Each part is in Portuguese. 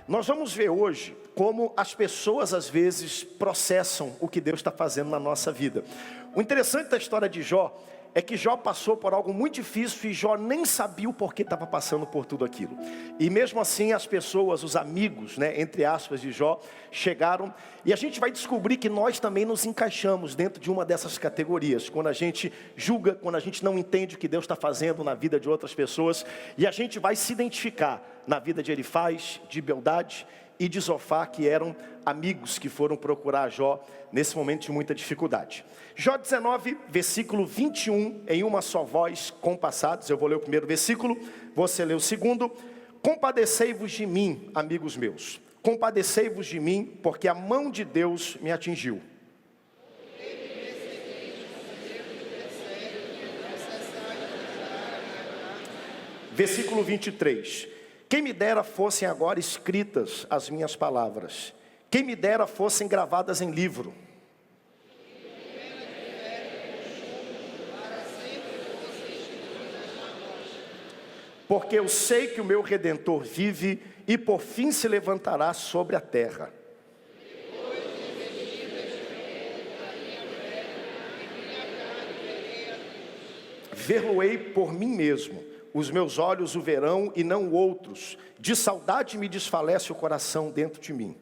Nós vamos ver hoje como as pessoas às vezes processam o que Deus está fazendo na nossa vida. O interessante da história de Jó é que Jó passou por algo muito difícil e Jó nem sabia o porquê estava passando por tudo aquilo. E mesmo assim as pessoas, os amigos, entre aspas, de Jó, chegaram. E a gente vai descobrir que nós também nos encaixamos dentro de uma dessas categorias. Quando a gente julga, quando a gente não entende o que Deus está fazendo na vida de outras pessoas. E a gente vai se identificar na vida de Elifaz, de Bildade e de Zofar, que eram amigos que foram procurar Jó nesse momento de muita dificuldade. Jó 19, versículo 21, em uma só voz, compassados. Eu vou ler o primeiro versículo, você lê o segundo. Compadecei-vos de mim, amigos meus. Compadecei-vos de mim, porque a mão de Deus me atingiu. Versículo 23. Quem me dera fossem agora escritas as minhas palavras. Quem me dera fossem gravadas em livro. Porque eu sei que o meu Redentor vive e por fim se levantará sobre a terra. Ver-lo-ei por mim mesmo. Os meus olhos o verão e não outros. De saudade me desfalece o coração dentro de mim.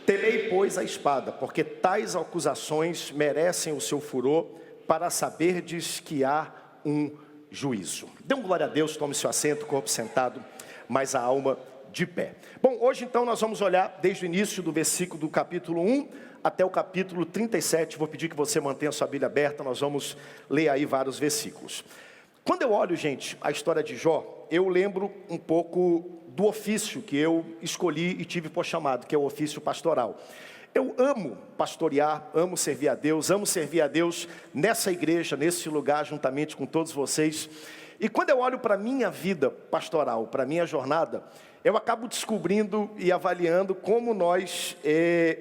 Temei, pois, a espada, porque tais acusações merecem o seu furor, para saberdes que há um juízo. Dê glória a Deus, tome seu assento, corpo sentado, mas a alma de pé. Bom, hoje então nós vamos olhar desde o início do versículo do capítulo 1 até o capítulo 37. Vou pedir que você mantenha sua Bíblia aberta, nós vamos ler aí vários versículos. Quando eu olho, gente, a história de Jó, eu lembro um pouco do ofício que eu escolhi e tive por chamado, que é o ofício pastoral. Eu amo pastorear, amo servir a Deus nessa igreja, nesse lugar, juntamente com todos vocês. E quando eu olho para a minha vida pastoral, para a minha jornada, eu acabo descobrindo e avaliando como nós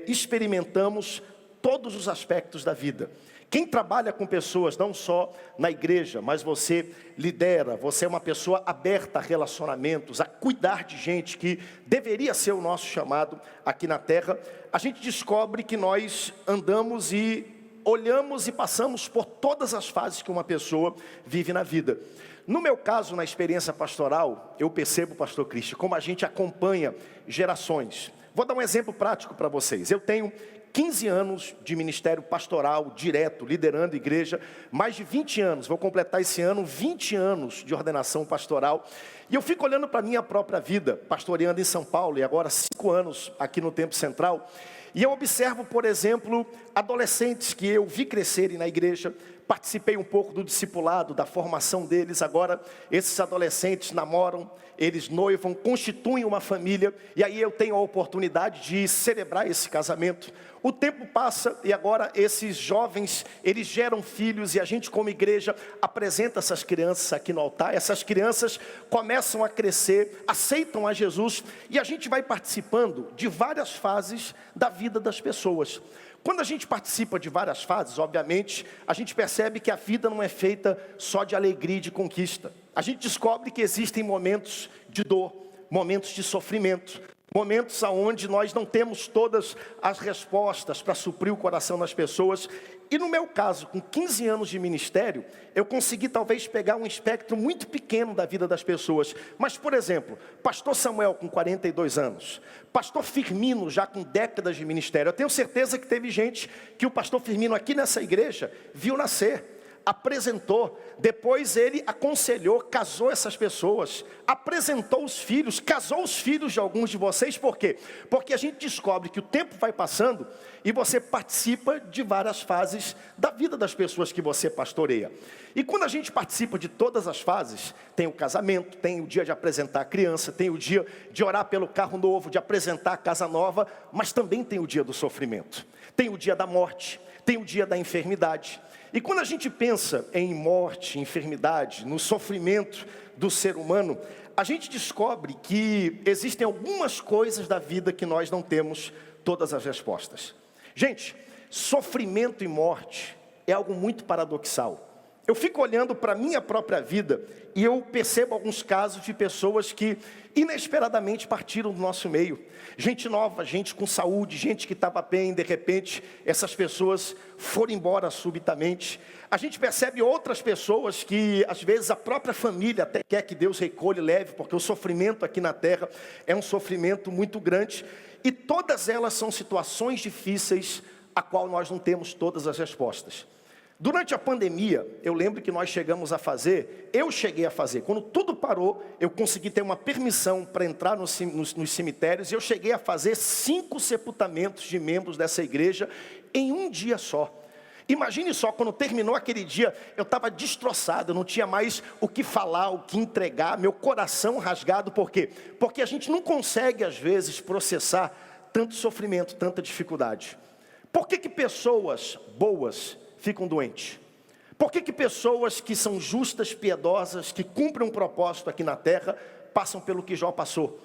experimentamos todos os aspectos da vida. Quem trabalha com pessoas, não só na igreja, mas você lidera, você é uma pessoa aberta a relacionamentos, a cuidar de gente, que deveria ser o nosso chamado aqui na terra, a gente descobre que nós andamos e olhamos e passamos por todas as fases que uma pessoa vive na vida. No meu caso, na experiência pastoral, eu percebo, pastor Cristian, como a gente acompanha gerações. Vou dar um exemplo prático para vocês. Eu tenho 15 anos de ministério pastoral direto, liderando igreja, mais de 20 anos, vou completar esse ano 20 anos de ordenação pastoral, e eu fico olhando para a minha própria vida, pastoreando em São Paulo, e agora 5 anos aqui no Tempo Central, e eu observo, por exemplo, adolescentes que eu vi crescerem na igreja, participei um pouco do discipulado, da formação deles. Agora esses adolescentes namoram, eles noivam, constituem uma família, e aí eu tenho a oportunidade de celebrar esse casamento. O tempo passa e agora esses jovens, eles geram filhos, e a gente como igreja apresenta essas crianças aqui no altar. Essas crianças começam a crescer, aceitam a Jesus, e a gente vai participando de várias fases da vida das pessoas. Quando a gente participa de várias fases, obviamente, a gente percebe que a vida não é feita só de alegria e de conquista. A gente descobre que existem momentos de dor, momentos de sofrimento, momentos onde nós não temos todas as respostas para suprir o coração das pessoas. E no meu caso, com 15 anos de ministério, eu consegui talvez pegar um espectro muito pequeno da vida das pessoas. Mas, por exemplo, pastor Samuel com 42 anos, pastor Firmino já com décadas de ministério. Eu tenho certeza que teve gente que o pastor Firmino aqui nessa igreja viu nascer, apresentou, depois ele aconselhou, casou essas pessoas, apresentou os filhos, casou os filhos de alguns de vocês. Por quê? Porque a gente descobre que o tempo vai passando e você participa de várias fases da vida das pessoas que você pastoreia. E quando a gente participa de todas as fases, tem o casamento, tem o dia de apresentar a criança, tem o dia de orar pelo carro novo, de apresentar a casa nova, mas também tem o dia do sofrimento, tem o dia da morte, tem o dia da enfermidade. E quando a gente pensa em morte, enfermidade, no sofrimento do ser humano, a gente descobre que existem algumas coisas da vida que nós não temos todas as respostas. Gente, sofrimento e morte é algo muito paradoxal. Eu fico olhando para a minha própria vida e eu percebo alguns casos de pessoas que inesperadamente partiram do nosso meio. Gente nova, gente com saúde, gente que estava bem, de repente essas pessoas foram embora subitamente. A gente percebe outras pessoas que às vezes a própria família até quer que Deus recolha e leve, porque o sofrimento aqui na terra é um sofrimento muito grande. E todas elas são situações difíceis a qual nós não temos todas as respostas. Durante a pandemia, eu lembro que eu cheguei a fazer, quando tudo parou, eu consegui ter uma permissão para entrar nos cemitérios, e eu cheguei a fazer 5 sepultamentos de membros dessa igreja em um dia só. Imagine só, quando terminou aquele dia, eu estava destroçado, eu não tinha mais o que falar, o que entregar, meu coração rasgado. Por quê? Porque a gente não consegue, às vezes, processar tanto sofrimento, tanta dificuldade. Por que pessoas boas ficam doentes? Por que pessoas que são justas, piedosas, que cumprem um propósito aqui na terra, passam pelo que Jó passou?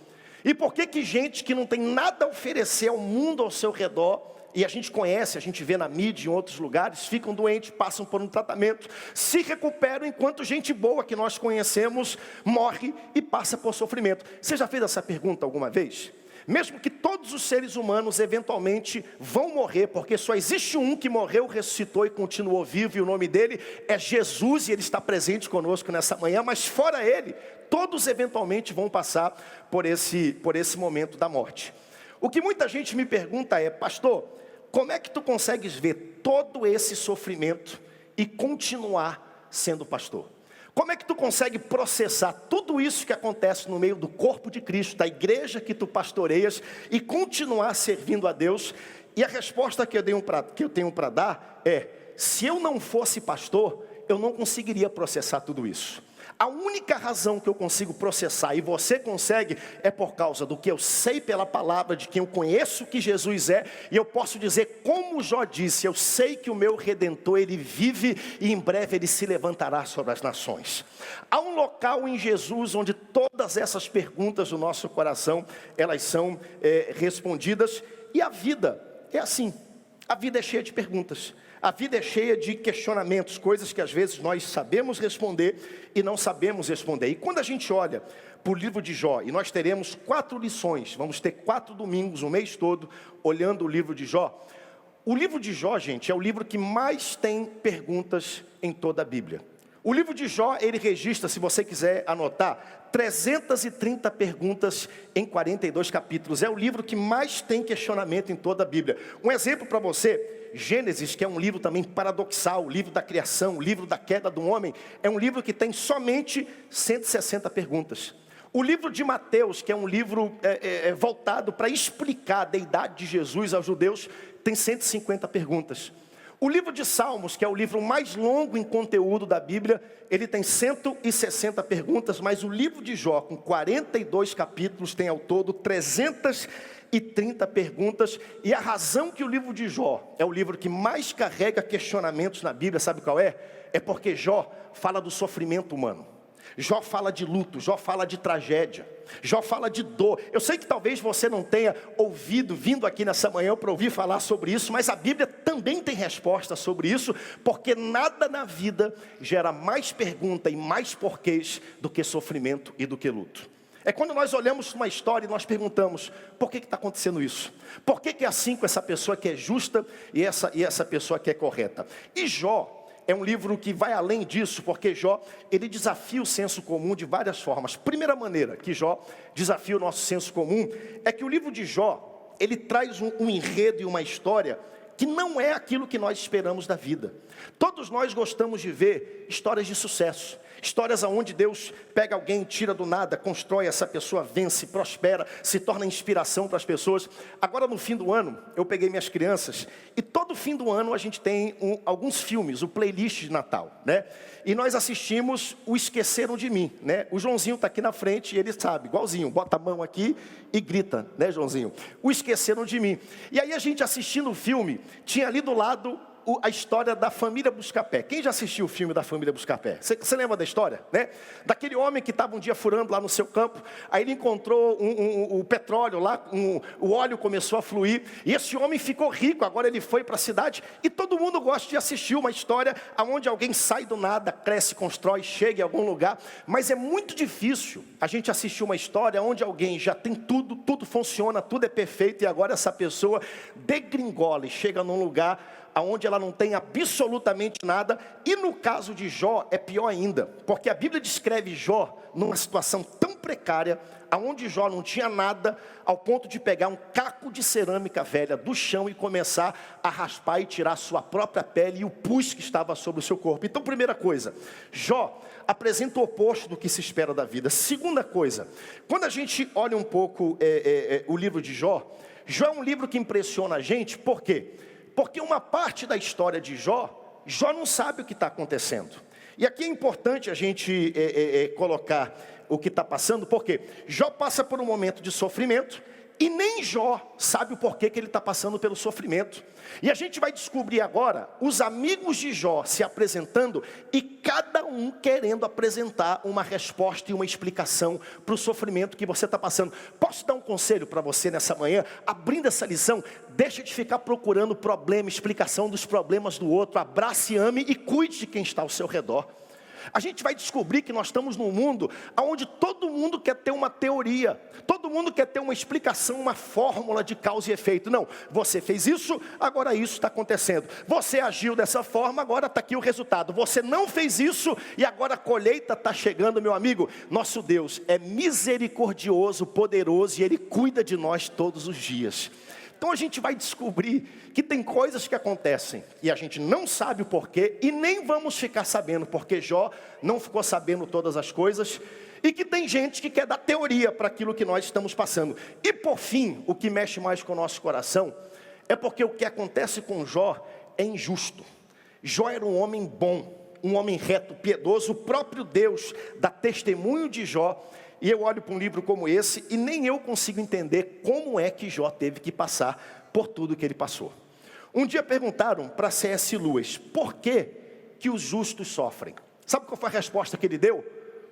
E por que gente que não tem nada a oferecer ao mundo ao seu redor, e a gente conhece, a gente vê na mídia, em outros lugares, ficam doentes, passam por um tratamento, se recuperam, enquanto gente boa que nós conhecemos, morre e passa por sofrimento? Você já fez essa pergunta alguma vez? Mesmo que todos os seres humanos eventualmente vão morrer, porque só existe um que morreu, ressuscitou e continuou vivo, e o nome dele é Jesus, e ele está presente conosco nessa manhã, mas fora ele, todos eventualmente vão passar por esse momento da morte. O que muita gente me pergunta é: pastor, como é que tu consegues ver todo esse sofrimento e continuar sendo pastor? Como é que tu consegue processar tudo isso que acontece no meio do corpo de Cristo, da igreja que tu pastoreias, e continuar servindo a Deus? E a resposta que eu tenho para dar é: se eu não fosse pastor, eu não conseguiria processar tudo isso. A única razão que eu consigo processar, e você consegue, é por causa do que eu sei pela palavra, de quem eu conheço que Jesus é, e eu posso dizer, como Jó disse: eu sei que o meu Redentor, ele vive, e em breve ele se levantará sobre as nações. Há um local em Jesus onde todas essas perguntas do nosso coração, elas são respondidas, e a vida é assim. A vida é cheia de perguntas. A vida é cheia de questionamentos, coisas que às vezes nós sabemos responder e não sabemos responder. E quando a gente olha para o livro de Jó, e nós teremos 4 lições, vamos ter 4 domingos, o mês todo, olhando o livro de Jó. O livro de Jó, gente, é o livro que mais tem perguntas em toda a Bíblia. O livro de Jó, ele registra, se você quiser anotar, 330 perguntas em 42 capítulos. É o livro que mais tem questionamento em toda a Bíblia. Um exemplo para você: Gênesis, que é um livro também paradoxal, o livro da criação, o livro da queda do homem, é um livro que tem somente 160 perguntas. O livro de Mateus, que é um livro voltado para explicar a deidade de Jesus aos judeus, tem 150 perguntas. O livro de Salmos, que é o livro mais longo em conteúdo da Bíblia, ele tem 160 perguntas, mas o livro de Jó, com 42 capítulos, tem ao todo 330 perguntas. E a razão que o livro de Jó é o livro que mais carrega questionamentos na Bíblia, sabe qual é? É porque Jó fala do sofrimento humano. Jó fala de luto, Jó fala de tragédia, Jó fala de dor. Eu sei que talvez você não tenha vindo aqui nessa manhã para ouvir falar sobre isso, mas a Bíblia também tem resposta sobre isso, porque nada na vida gera mais pergunta e mais porquês do que sofrimento e do que luto. É quando nós olhamos uma história e nós perguntamos: por que está acontecendo isso? Por que é assim com essa pessoa que é justa e essa pessoa que é correta? E Jó é um livro que vai além disso, porque Jó, ele desafia o senso comum de várias formas. Primeira maneira que Jó desafia o nosso senso comum é que o livro de Jó, ele traz um enredo e uma história que não é aquilo que nós esperamos da vida. Todos nós gostamos de ver histórias de sucesso. Histórias onde Deus pega alguém, tira do nada, constrói, essa pessoa vence, prospera, se torna inspiração para as pessoas. Agora no fim do ano, eu peguei minhas crianças, e todo fim do ano a gente tem alguns filmes, o playlist de Natal, né? E nós assistimos o Esqueceram de Mim, né? O Joãozinho está aqui na frente e ele sabe, igualzinho, bota a mão aqui e grita, né, Joãozinho? O Esqueceram de Mim. E aí a gente assistindo o filme, tinha ali do lado a história da família Buscapé. Quem já assistiu o filme da família Buscapé? Você lembra da história, né? Daquele homem que estava um dia furando lá no seu campo, aí ele encontrou o petróleo lá, o óleo começou a fluir, e esse homem ficou rico, agora ele foi para a cidade, e todo mundo gosta de assistir uma história onde alguém sai do nada, cresce, constrói, chega em algum lugar, mas é muito difícil a gente assistir uma história onde alguém já tem tudo, tudo funciona, tudo é perfeito, e agora essa pessoa degringola e chega num lugar onde ela não tem absolutamente nada. E no caso de Jó é pior ainda, porque a Bíblia descreve Jó numa situação tão precária, aonde Jó não tinha nada, ao ponto de pegar um caco de cerâmica velha do chão e começar a raspar e tirar sua própria pele e o pus que estava sobre o seu corpo. Então, primeira coisa, Jó apresenta o oposto do que se espera da vida. Segunda coisa, quando a gente olha um pouco o livro de Jó, Jó é um livro que impressiona a gente. Por quê? Porque uma parte da história de Jó, Jó não sabe o que está acontecendo. E aqui é importante a gente colocar o que está passando, porque Jó passa por um momento de sofrimento, e nem Jó sabe o porquê que ele está passando pelo sofrimento. E a gente vai descobrir agora os amigos de Jó se apresentando, e cada um querendo apresentar uma resposta e uma explicação para o sofrimento que você está passando. Posso dar um conselho para você nessa manhã? Abrindo essa lição, deixa de ficar procurando problema, explicação dos problemas do outro. Abrace, ame e cuide de quem está ao seu redor. A gente vai descobrir que nós estamos num mundo onde todo mundo quer ter uma teoria, todo mundo quer ter uma explicação, uma fórmula de causa e efeito. Não, você fez isso, agora isso está acontecendo. Você agiu dessa forma, agora está aqui o resultado. Você não fez isso e agora a colheita está chegando, meu amigo. Nosso Deus é misericordioso, poderoso, e Ele cuida de nós todos os dias. Então a gente vai descobrir que tem coisas que acontecem e a gente não sabe o porquê, e nem vamos ficar sabendo, porque Jó não ficou sabendo todas as coisas, e que tem gente que quer dar teoria para aquilo que nós estamos passando. E por fim, o que mexe mais com o nosso coração é porque o que acontece com Jó é injusto. Jó era um homem bom, um homem reto, piedoso. O próprio Deus dá testemunho de Jó. E eu olho para um livro como esse e nem eu consigo entender como é que Jó teve que passar por tudo que ele passou. Um dia perguntaram para C.S. Lewis, por que os justos sofrem? Sabe qual foi a resposta que ele deu?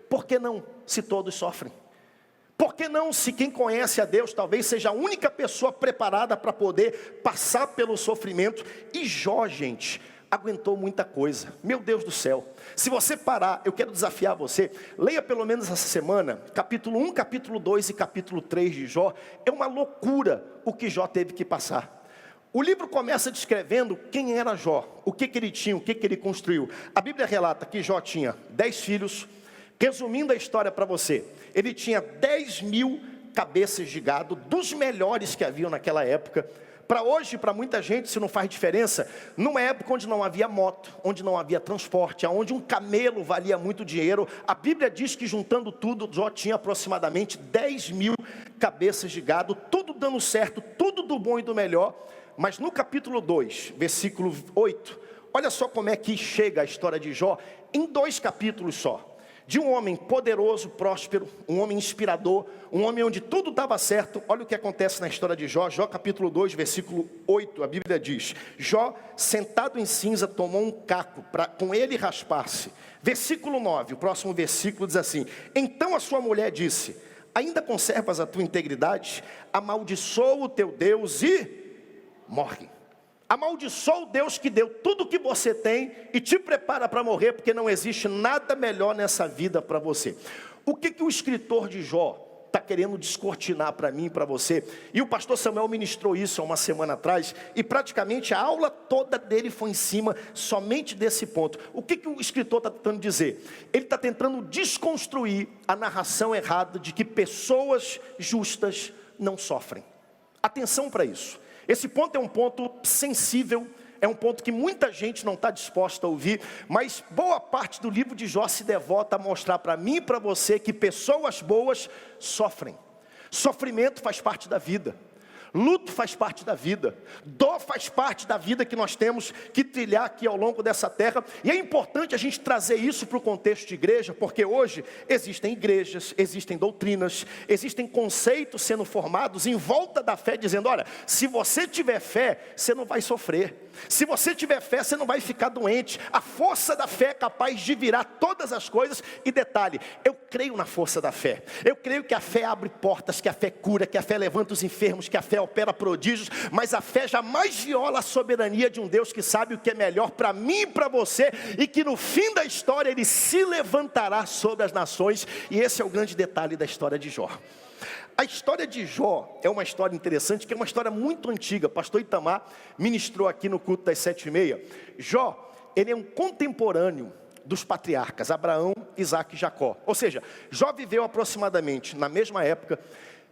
Por que não, se todos sofrem? Por que não, se quem conhece a Deus talvez seja a única pessoa preparada para poder passar pelo sofrimento? E Jó, gente, aguentou muita coisa. Meu Deus do céu. Se você parar, eu quero desafiar você, leia pelo menos essa semana, capítulo 1, capítulo 2 e capítulo 3 de Jó. É uma loucura o que Jó teve que passar. O livro começa descrevendo quem era Jó, o que ele tinha, o que ele construiu. A Bíblia relata que Jó tinha 10 filhos. Resumindo a história para você, ele tinha 10.000 cabeças de gado, dos melhores que haviam naquela época. Para hoje, para muita gente, isso não faz diferença. Numa época onde não havia moto, onde não havia transporte, onde um camelo valia muito dinheiro, a Bíblia diz que juntando tudo, Jó tinha aproximadamente 10.000 cabeças de gado, tudo dando certo, tudo do bom e do melhor. Mas no capítulo 2, versículo 8, olha só como é que chega a história de Jó, em 2 capítulos só. De um homem poderoso, próspero, um homem inspirador, um homem onde tudo dava certo. Olha o que acontece na história de Jó. Jó capítulo 2, versículo 8, a Bíblia diz: Jó, sentado em cinza, tomou um caco para com ele raspar-se. Versículo 9, o próximo versículo diz assim: então a sua mulher disse: ainda conservas a tua integridade? Amaldiçoa o teu Deus e morre. Amaldiçoa o Deus que deu tudo o que você tem e te prepara para morrer, porque não existe nada melhor nessa vida para você. O que o escritor de Jó está querendo descortinar para mim e para você? E o pastor Samuel ministrou isso há uma semana atrás, e praticamente a aula toda dele foi em cima somente desse ponto. O que o escritor está tentando dizer? Ele está tentando desconstruir a narração errada de que pessoas justas não sofrem. Atenção para isso. Esse ponto é um ponto sensível, é um ponto que muita gente não está disposta a ouvir, mas boa parte do livro de Jó se devota a mostrar para mim e para você que pessoas boas sofrem. Sofrimento faz parte da vida. Luto faz parte da vida, dor faz parte da vida que nós temos que trilhar aqui ao longo dessa terra. E é importante a gente trazer isso para o contexto de igreja, porque hoje existem igrejas, existem doutrinas, existem conceitos sendo formados em volta da fé, dizendo: olha, se você tiver fé, você não vai sofrer. Se você tiver fé, você não vai ficar doente. A força da fé é capaz de virar todas as coisas. E detalhe, eu creio na força da fé. Eu creio que a fé abre portas, que a fé cura, que a fé levanta os enfermos, que a fé opera prodígios. Mas a fé jamais viola a soberania de um Deus que sabe o que é melhor para mim e para você, e que no fim da história Ele se levantará sobre as nações. E esse é o grande detalhe da história de Jó. A história de Jó é uma história interessante, que é uma história muito antiga. Pastor Itamar ministrou aqui no culto das 7h30. Jó, ele é um contemporâneo dos patriarcas, Abraão, Isaac e Jacó. Ou seja, Jó viveu aproximadamente na mesma época.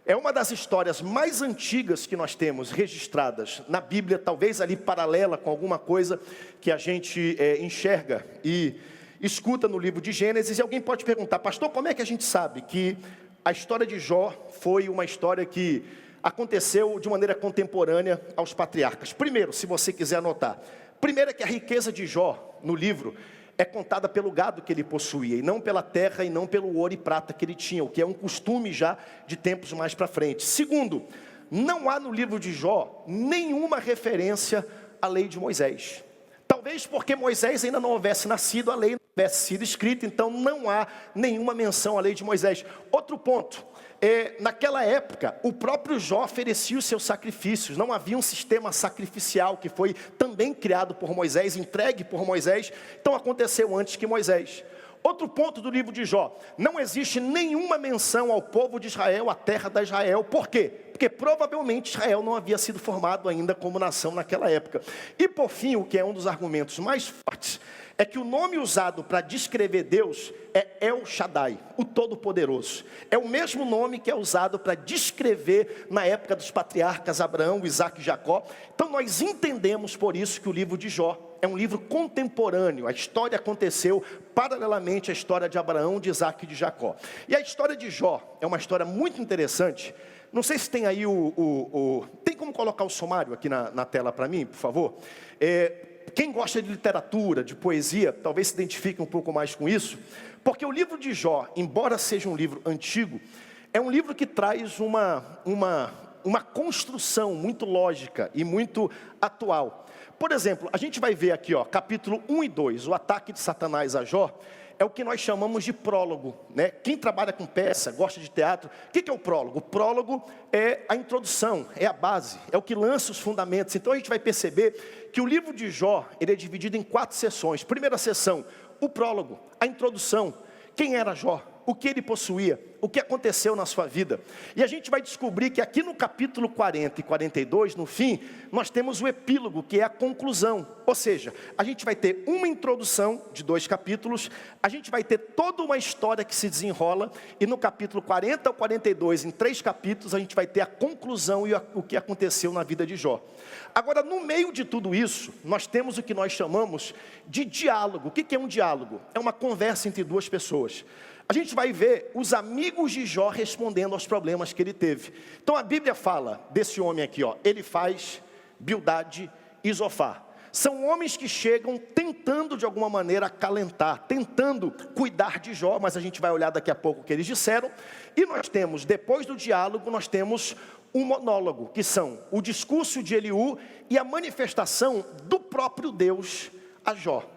É uma das histórias mais antigas que nós temos registradas na Bíblia, talvez ali paralela com alguma coisa que a gente enxerga e escuta no livro de Gênesis. E alguém pode perguntar: pastor, como é que a gente sabe que a história de Jó foi uma história que aconteceu de maneira contemporânea aos patriarcas? Primeiro, se você quiser anotar, primeiro é que a riqueza de Jó no livro é contada pelo gado que ele possuía, e não pela terra e não pelo ouro e prata que ele tinha, o que é um costume já de tempos mais para frente. Segundo, não há no livro de Jó nenhuma referência à lei de Moisés. Talvez porque Moisés ainda não houvesse nascido, a lei não houvesse sido escrita, então não há nenhuma menção à lei de Moisés. Outro ponto, naquela época, o próprio Jó oferecia os seus sacrifícios. Não havia um sistema sacrificial que foi também criado por Moisés, entregue por Moisés, então aconteceu antes que Moisés. Outro ponto do livro de Jó: não existe nenhuma menção ao povo de Israel, à terra de Israel. Por quê? Porque provavelmente Israel não havia sido formado ainda como nação naquela época. E por fim, o que é um dos argumentos mais fortes, é que o nome usado para descrever Deus é El Shaddai, o Todo-Poderoso. É o mesmo nome que é usado para descrever na época dos patriarcas Abraão, Isaac e Jacó. Então nós entendemos por isso que o livro de Jó é um livro contemporâneo. A história aconteceu paralelamente à história de Abraão, de Isaac e de Jacó. E a história de Jó é uma história muito interessante. Não sei se tem aí tem como colocar o sumário aqui na tela para mim, por favor? Quem gosta de literatura, de poesia, talvez se identifique um pouco mais com isso, porque o livro de Jó, embora seja um livro antigo, é um livro que traz uma construção muito lógica e muito atual. Por exemplo, a gente vai ver aqui, capítulo 1 e 2, o ataque de Satanás a Jó, é o que nós chamamos de prólogo, né? Quem trabalha com peça, gosta de teatro, o que é o prólogo? O prólogo é a introdução, é a base, é o que lança os fundamentos. Então a gente vai perceber que o livro de Jó, ele é dividido em 4 sessões. Primeira sessão, o prólogo, a introdução. Quem era Jó? O que ele possuía? O que aconteceu na sua vida? E a gente vai descobrir que aqui no capítulo 40 e 42, no fim, nós temos o epílogo, que é a conclusão. Ou seja, a gente vai ter uma introdução de 2 capítulos, a gente vai ter toda uma história que se desenrola, e no capítulo 40 ao 42, em 3 capítulos, a gente vai ter a conclusão e o que aconteceu na vida de Jó. Agora, no meio de tudo isso, nós temos o que nós chamamos de diálogo. O que é um diálogo? É uma conversa entre 2 pessoas. A gente vai ver os amigos de Jó respondendo aos problemas que ele teve. Então a Bíblia fala desse homem aqui, Elifaz, Bildade e Zofar. São homens que chegam tentando de alguma maneira acalentar, tentando cuidar de Jó, mas a gente vai olhar daqui a pouco o que eles disseram. E nós temos, depois do diálogo, nós temos um monólogo, que são o discurso de Eliú e a manifestação do próprio Deus a Jó.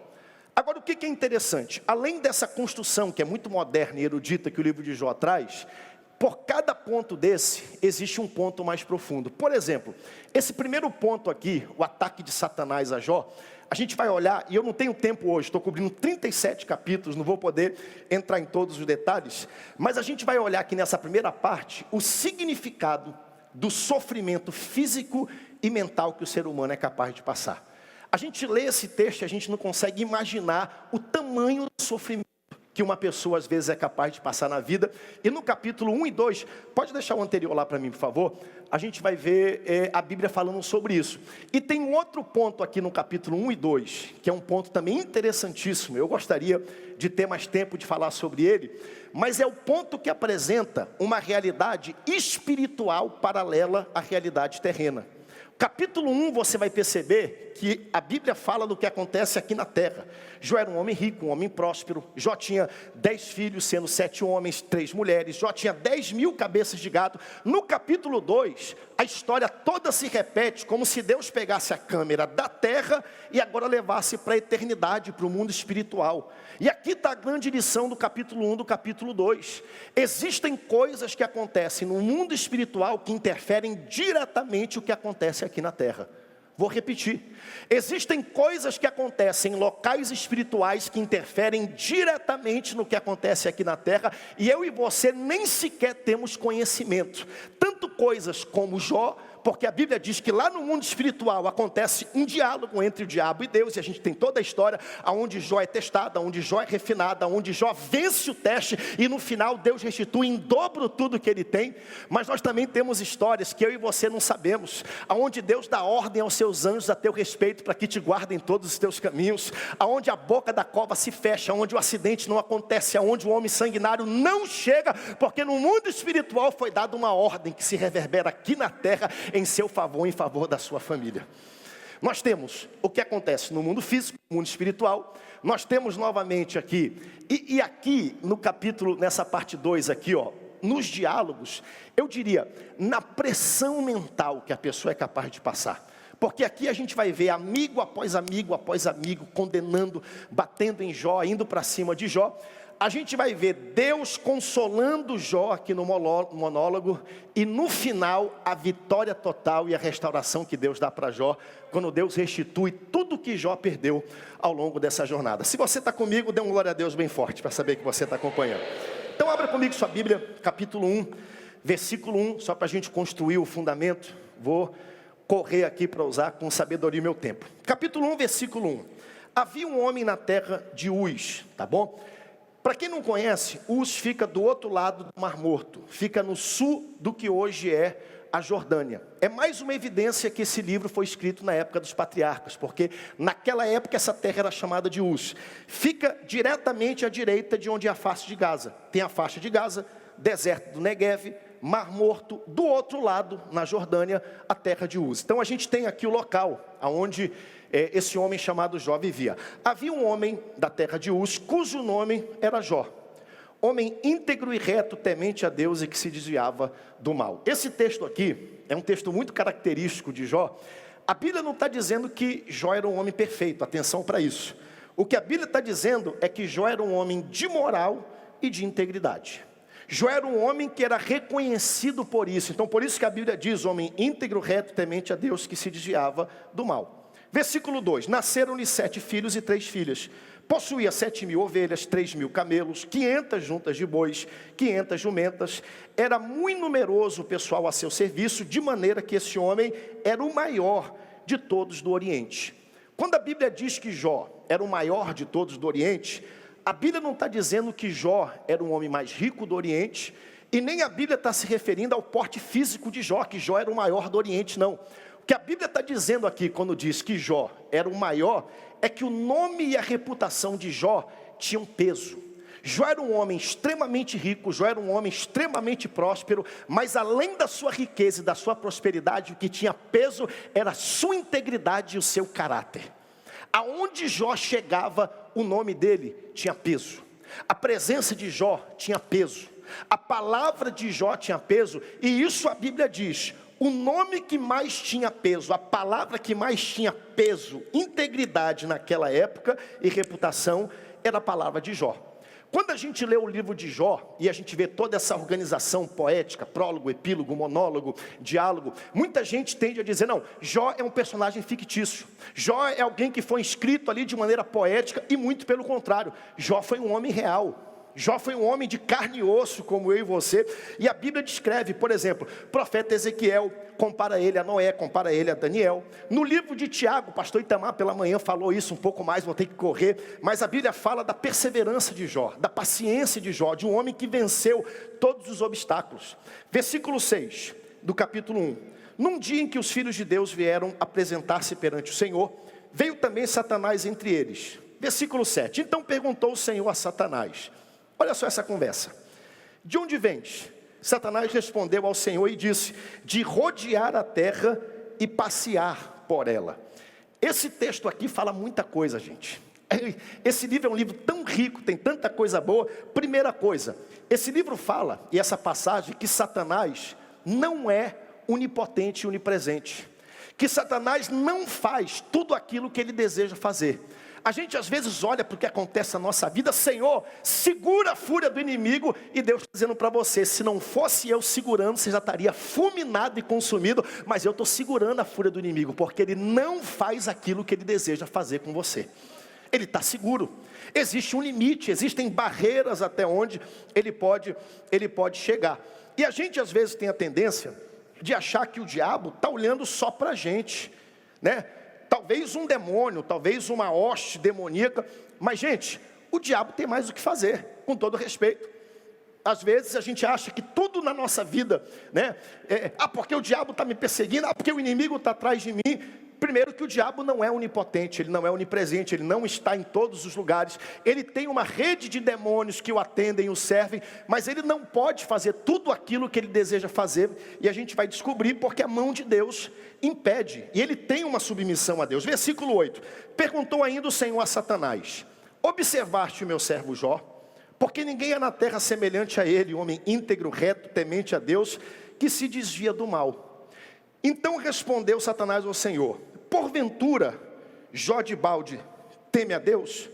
Agora, o que é interessante? Além dessa construção, que é muito moderna e erudita, que o livro de Jó traz, por cada ponto desse, existe um ponto mais profundo. Por exemplo, esse primeiro ponto aqui, o ataque de Satanás a Jó, a gente vai olhar, e eu não tenho tempo hoje, estou cobrindo 37 capítulos, não vou poder entrar em todos os detalhes, mas a gente vai olhar aqui nessa primeira parte, o significado do sofrimento físico e mental que o ser humano é capaz de passar. A gente lê esse texto e a gente não consegue imaginar o tamanho do sofrimento que uma pessoa às vezes é capaz de passar na vida. E no capítulo 1 e 2, pode deixar o anterior lá para mim, por favor? A gente vai ver a Bíblia falando sobre isso. E tem um outro ponto aqui no capítulo 1 e 2, que é um ponto também interessantíssimo. Eu gostaria de ter mais tempo de falar sobre ele, mas é o ponto que apresenta uma realidade espiritual paralela à realidade terrena. Capítulo 1, você vai perceber que a Bíblia fala do que acontece aqui na terra. Jó era um homem rico, um homem próspero. Jó tinha 10 filhos, sendo 7 homens, 3 mulheres. Jó tinha 10.000 cabeças de gado. No capítulo 2, a história toda se repete como se Deus pegasse a câmera da terra e agora levasse para a eternidade, para o mundo espiritual. E aqui está a grande lição do capítulo 1 do capítulo 2. Existem coisas que acontecem no mundo espiritual que interferem diretamente o que acontece aqui na terra. Vou repetir. Existem coisas que acontecem em locais espirituais que interferem diretamente no que acontece aqui na terra, e eu e você nem sequer temos conhecimento. Tanto coisas como Jó, porque a Bíblia diz que lá no mundo espiritual acontece um diálogo entre o diabo e Deus, e a gente tem toda a história onde Jó é testado, onde Jó é refinado, onde Jó vence o teste, e no final Deus restitui em dobro tudo que ele tem. Mas nós também temos histórias que eu e você não sabemos, onde Deus dá ordem aos seus anjos a teu respeito, para que te guardem todos os teus caminhos, onde a boca da cova se fecha, onde o acidente não acontece, onde o homem sanguinário não chega, porque no mundo espiritual foi dada uma ordem que se reverbera aqui na terra, em seu favor, em favor da sua família. Nós temos o que acontece no mundo físico, no mundo espiritual. Nós temos novamente aqui, e aqui no capítulo, nessa parte 2 aqui, nos diálogos, eu diria, na pressão mental que a pessoa é capaz de passar. Porque aqui a gente vai ver amigo após amigo, condenando, batendo em Jó, indo para cima de Jó. A gente vai ver Deus consolando Jó aqui no monólogo, e no final a vitória total e a restauração que Deus dá para Jó, quando Deus restitui tudo que Jó perdeu ao longo dessa jornada. Se você está comigo, dê um glória a Deus bem forte, para saber que você está acompanhando. Então abra comigo sua Bíblia, capítulo 1, versículo 1, só para a gente construir o fundamento. Vou correr aqui para usar com sabedoria o meu tempo. Capítulo 1, versículo 1. Havia um homem na terra de Uz, tá bom? Para quem não conhece, Uz fica do outro lado do Mar Morto, fica no sul do que hoje é a Jordânia. É mais uma evidência que esse livro foi escrito na época dos patriarcas, porque naquela época essa terra era chamada de Uz. Fica diretamente à direita de onde é a faixa de Gaza. Tem a faixa de Gaza, deserto do Neguev, Mar Morto, do outro lado, na Jordânia, a terra de Uz. Então a gente tem aqui o local onde esse homem chamado Jó vivia. Havia um homem da terra de Uz, cujo nome era Jó. Homem íntegro e reto, temente a Deus e que se desviava do mal. Esse texto aqui é um texto muito característico de Jó. A Bíblia não está dizendo que Jó era um homem perfeito, atenção para isso. O que a Bíblia está dizendo é que Jó era um homem de moral e de integridade. Jó era um homem que era reconhecido por isso. Então por isso que a Bíblia diz, homem íntegro, reto, temente a Deus, que se desviava do mal. Versículo 2, nasceram-lhe 7 filhos e 3 filhas. Possuía 7.000 ovelhas, 3.000 camelos, 500 juntas de bois, 500 jumentas. Era muito numeroso o pessoal a seu serviço, de maneira que esse homem era o maior de todos do Oriente. Quando a Bíblia diz que Jó era o maior de todos do Oriente, a Bíblia não está dizendo que Jó era o homem mais rico do Oriente, e nem a Bíblia está se referindo ao porte físico de Jó, que Jó era o maior do Oriente, não. O que a Bíblia está dizendo aqui, quando diz que Jó era o maior, é que o nome e a reputação de Jó tinham peso. Jó era um homem extremamente rico, Jó era um homem extremamente próspero, mas além da sua riqueza e da sua prosperidade, o que tinha peso era a sua integridade e o seu caráter. Aonde Jó chegava, o nome dele tinha peso. A presença de Jó tinha peso. A palavra de Jó tinha peso, e isso a Bíblia diz. O nome que mais tinha peso, a palavra que mais tinha peso, integridade naquela época e reputação, era a palavra de Jó. Quando a gente lê o livro de Jó, e a gente vê toda essa organização poética, prólogo, epílogo, monólogo, diálogo, muita gente tende a dizer, não, Jó é um personagem fictício. Jó é alguém que foi escrito ali de maneira poética, e muito pelo contrário, Jó foi um homem real. Jó foi um homem de carne e osso, como eu e você. E a Bíblia descreve, por exemplo, o profeta Ezequiel compara ele a Noé, compara ele a Daniel. No livro de Tiago, o pastor Itamar pela manhã falou isso um pouco mais, vou ter que correr. Mas a Bíblia fala da perseverança de Jó, da paciência de Jó, de um homem que venceu todos os obstáculos. Versículo 6 do capítulo 1. Num dia em que os filhos de Deus vieram apresentar-se perante o Senhor, veio também Satanás entre eles. Versículo 7. Então perguntou o Senhor a Satanás. Olha só essa conversa. De onde vens? Satanás respondeu ao Senhor e disse: de rodear a terra e passear por ela. Esse texto aqui fala muita coisa, gente. Esse livro é um livro tão rico, tem tanta coisa boa. Primeira coisa, esse livro fala, e essa passagem, que Satanás não é onipotente e onipresente. Que Satanás não faz tudo aquilo que ele deseja fazer. A gente às vezes olha para o que acontece na nossa vida: Senhor, segura a fúria do inimigo. E Deus está dizendo para você: se não fosse eu segurando, você já estaria fulminado e consumido. Mas eu estou segurando a fúria do inimigo, porque ele não faz aquilo que ele deseja fazer com você. Ele está seguro. Existe um limite, existem barreiras até onde ele pode chegar. E a gente às vezes tem a tendência de achar que o diabo está olhando só para a gente, né? Talvez um demônio, talvez uma hoste demoníaca. Mas gente, o diabo tem mais o que fazer, com todo respeito. Às vezes a gente acha que tudo na nossa vida, né? Porque o diabo está me perseguindo, porque o inimigo está atrás de mim. Primeiro que o diabo não é onipotente, ele não é onipresente, ele não está em todos os lugares. Ele tem uma rede de demônios que o atendem e o servem, mas ele não pode fazer tudo aquilo que ele deseja fazer. E a gente vai descobrir porque a mão de Deus impede, e ele tem uma submissão a Deus. Versículo 8, perguntou ainda o Senhor a Satanás: observaste o meu servo Jó? Porque ninguém é na terra semelhante a ele, homem íntegro, reto, temente a Deus, que se desvia do mal. Então respondeu Satanás ao Senhor: porventura, Jó de balde teme a Deus?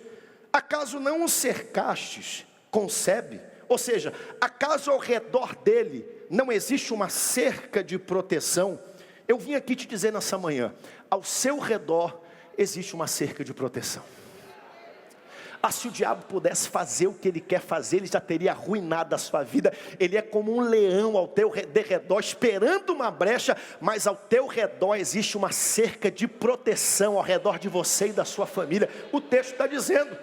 Acaso não o cercastes com sebe? Ou seja, acaso ao redor dele não existe uma cerca de proteção? Eu vim aqui te dizer nessa manhã: ao seu redor existe uma cerca de proteção. Se o diabo pudesse fazer o que ele quer fazer, ele já teria arruinado a sua vida. Ele é como um leão ao teu redor, esperando uma brecha, mas ao teu redor existe uma cerca de proteção, ao redor de você e da sua família. O texto está dizendo: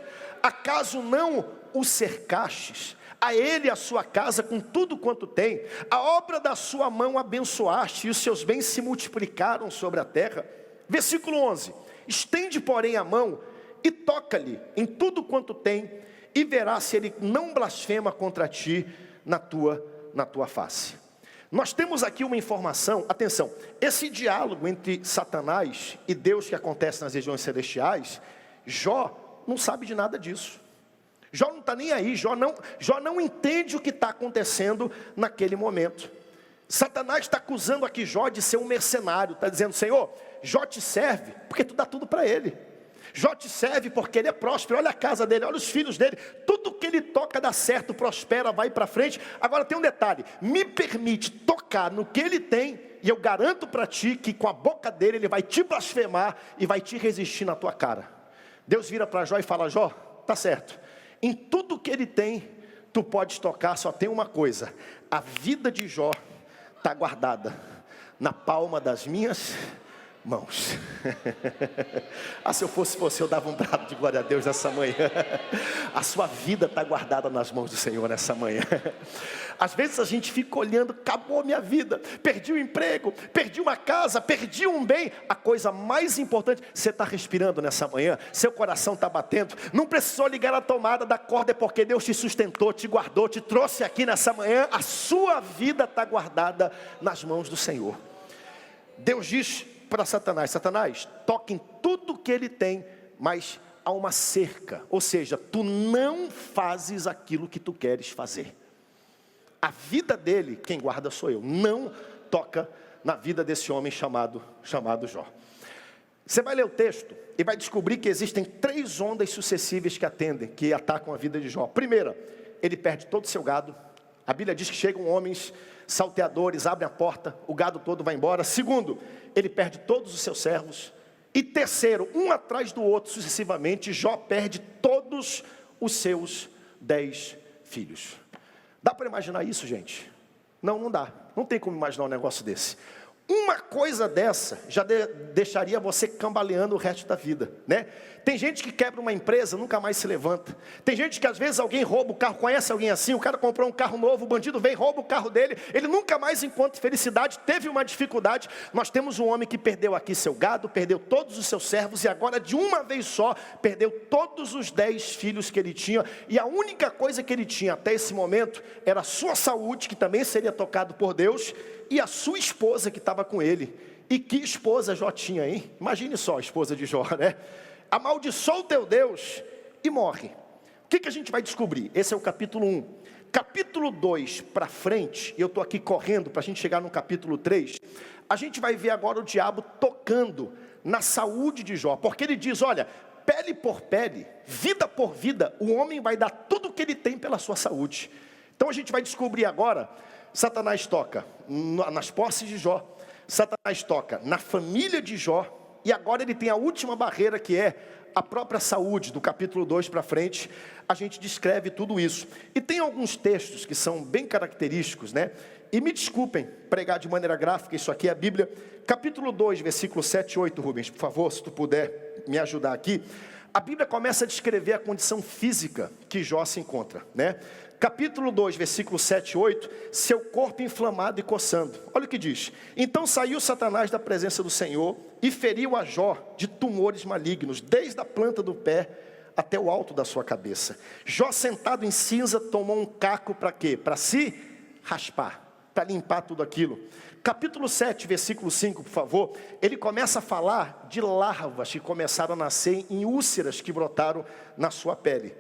acaso não o cercastes, a ele e a sua casa com tudo quanto tem? A obra da sua mão abençoaste, e os seus bens se multiplicaram sobre a terra. Versículo 11, estende porém a mão e toca-lhe em tudo quanto tem, e verá se ele não blasfema contra ti na tua face. Nós temos aqui uma informação, atenção, esse diálogo entre Satanás e Deus que acontece nas regiões celestiais, Jó não sabe de nada disso. Jó não está nem aí, Jó não entende o que está acontecendo naquele momento. Satanás está acusando aqui Jó de ser um mercenário, está dizendo: Senhor, Jó te serve porque tu dá tudo para ele. Jó te serve porque ele é próspero, olha a casa dele, olha os filhos dele, tudo que ele toca dá certo, prospera, vai para frente. Agora tem um detalhe: me permite tocar no que ele tem, e eu garanto para ti que com a boca dele ele vai te blasfemar e vai te resistir na tua cara. Deus vira para Jó e fala: Jó, tá certo, em tudo que ele tem, tu podes tocar, só tem uma coisa: a vida de Jó está guardada na palma das minhas mãos. Se eu fosse você, eu dava um brado de glória a Deus nessa manhã. A sua vida está guardada nas mãos do Senhor nessa manhã. Às vezes a gente fica olhando: acabou minha vida, perdi o emprego, perdi uma casa, perdi um bem. A coisa mais importante: você está respirando nessa manhã, seu coração está batendo, não precisou ligar a tomada da corda, é porque Deus te sustentou, te guardou, te trouxe aqui nessa manhã. A sua vida está guardada nas mãos do Senhor. Deus diz para Satanás: Satanás, toca em tudo que ele tem, mas há uma cerca, ou seja, tu não fazes aquilo que tu queres fazer. A vida dele, quem guarda sou eu. Não toca na vida desse homem chamado Jó. Você vai ler o texto e vai descobrir que existem 3 ondas sucessivas que atacam a vida de Jó. Primeira, ele perde todo o seu gado. A Bíblia diz que chegam homens salteadores, abrem a porta, o gado todo vai embora. Segundo, ele perde todos os seus servos. E terceiro, um atrás do outro sucessivamente, Jó perde todos os seus 10 filhos. Dá para imaginar isso, gente? Não, não dá. Não tem como imaginar um negócio desse. Uma coisa dessa já deixaria você cambaleando o resto da vida, né? Tem gente que quebra uma empresa, nunca mais se levanta. Tem gente que às vezes alguém rouba o carro, conhece alguém assim, o cara comprou um carro novo, o bandido vem, rouba o carro dele, ele nunca mais encontra felicidade, teve uma dificuldade. Nós temos um homem que perdeu aqui seu gado, perdeu todos os seus servos e agora de uma vez só, perdeu todos os 10 filhos que ele tinha. E a única coisa que ele tinha até esse momento era a sua saúde, que também seria tocado por Deus, e a sua esposa que estava com ele. E que esposa Jó tinha, hein? Imagine só a esposa de Jó, né? Amaldiçoa o teu Deus e morre. O que a gente vai descobrir? Esse é o capítulo 1. Capítulo 2 para frente, e eu estou aqui correndo para a gente chegar no capítulo 3, a gente vai ver agora o diabo tocando na saúde de Jó. Porque ele diz, olha, pele por pele, vida por vida, o homem vai dar tudo o que ele tem pela sua saúde. Então a gente vai descobrir agora, Satanás toca nas posses de Jó, Satanás toca na família de Jó, e agora ele tem a última barreira, que é a própria saúde. Do capítulo 2 para frente, a gente descreve tudo isso. E tem alguns textos que são bem característicos, né? E me desculpem pregar de maneira gráfica, isso aqui é a Bíblia. Capítulo 2, versículo 7 e 8, Rubens, por favor, se tu puder me ajudar aqui. A Bíblia começa a descrever a condição física que Jó se encontra, né? Capítulo 2, versículo 7 e 8, seu corpo inflamado e coçando. Olha o que diz. Então saiu Satanás da presença do Senhor e feriu a Jó de tumores malignos, desde a planta do pé até o alto da sua cabeça. Jó, sentado em cinza, tomou um caco para quê? Para se raspar, para limpar tudo aquilo. Capítulo 7, versículo 5, por favor. Ele começa a falar de larvas que começaram a nascer em úlceras que brotaram na sua pele.